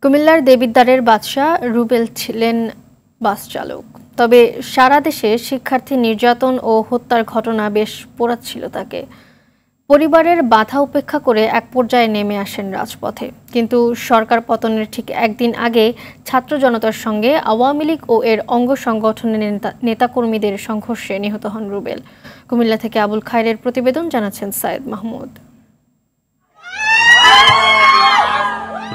কুমিল্লার দেবিদ্বারের বাদশাহ রুবেল ছিলেন বাস চালক। তবে সারা দেশে শিক্ষার্থী নির্যাতন ও হত্যার ঘটনা বেশ পোড়াচ্ছিল তাকে। পরিবারের বাধা উপেক্ষা করে এক পর্যায়ে নেমে আসেন রাজপথে। কিন্তু সরকার পতনের ঠিক একদিন আগে ছাত্র জনতার সঙ্গে আওয়ামী লীগ ও এর অঙ্গ সংগঠনের নেতাকর্মীদের সংঘর্ষে নিহত হন রুবেল। কুমিল্লা থেকে আবুল খায়েরের প্রতিবেদন, জানাচ্ছেন সায়েদ মাহমুদ।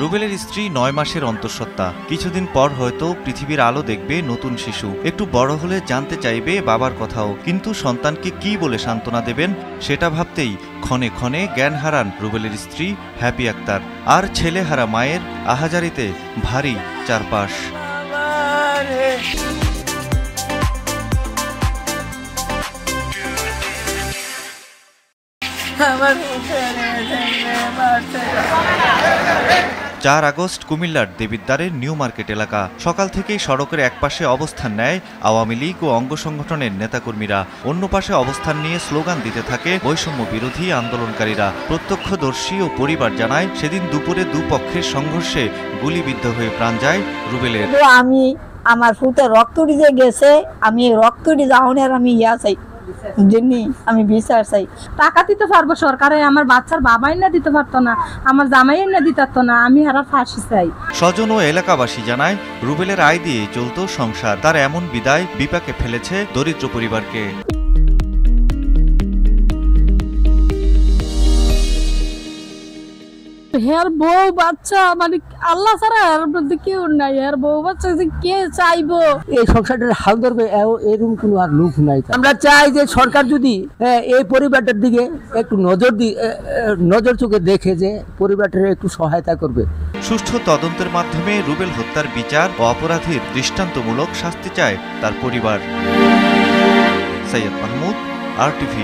রুবেলের স্ত্রী ৯ মাসের অন্তঃসত্ত্বা। কিছুদিন পর হয়তো পৃথিবীর আলো দেখবে নতুন শিশু। একটু বড় হলে জানতে চাইবে বাবার কথাও, কিন্তু সন্তানকে কি বলে সান্ত্বনা দেবেন সেটা ভাবতেই ক্ষণে ক্ষণে জ্ঞান হারান রুবেলের স্ত্রী হ্যাপি আক্তার। আর ছেলেহারা মায়ের আহাজারিতে ভারী চারপাশ। আমার ৪ আগস্ট কুমিল্লার দেবিদ্বারের নিউ মার্কেট এলাকা। সকাল থেকেই সড়কের একপাশে অবস্থান নেয় আওয়ামী লীগ ও অঙ্গ সংগঠনের নেতাকর্মীরা, অন্য পাশে অবস্থান নিয়ে স্লোগান দিতে থাকে বৈষম্য বিরোধী আন্দোলনকারীরা। প্রত্যক্ষদর্শী ও পরিবার জানায়, সেদিন দুপুরে দুপক্ষের সংঘর্ষে গুলিবিদ্ধ হয়ে প্রাণ যায় রুবেলের। আমি আমার ফুটে রক্ত দিয়ে গেছে, আমি রক্ত দিয়ে যাওয়ার আমি চাই, আমি বিচার চাই। টাকা দিতে পারবো সরকারে, আমার বাচ্চার বাবাই না দিতে পারতো না, আমার জামাই না দিতে পারতো না, আমি আর ফাঁসি চাই। স্বজন ও এলাকাবাসী জানায়, রুবেলের আয় দিয়ে চলতো সংসার। তার এমন বিদায় বিপাকে ফেলেছে দরিদ্র পরিবারকে। হের বউ বাচ্চা, মানে আল্লাহ ছাড়া এর মধ্যে কেউ নাই। এর বউ বাচ্চা যে কে চাইবো এই সংসারটার হাল ধরবে, এরকম কোনো আর লোক নাই। আমরা চাই যে সরকার যদি এই পরিবারটার দিকে একটু নজর চোখে দেখে যে পরিবারটার একটু সহায়তা করবে। সুষ্ঠু তদন্তের মাধ্যমে রুবেল হত্যার বিচার ও অপরাধীর দৃষ্টান্তমূলক শাস্তি চায় তার পরিবার। সাইয়েদ মাহমুদ, RTV।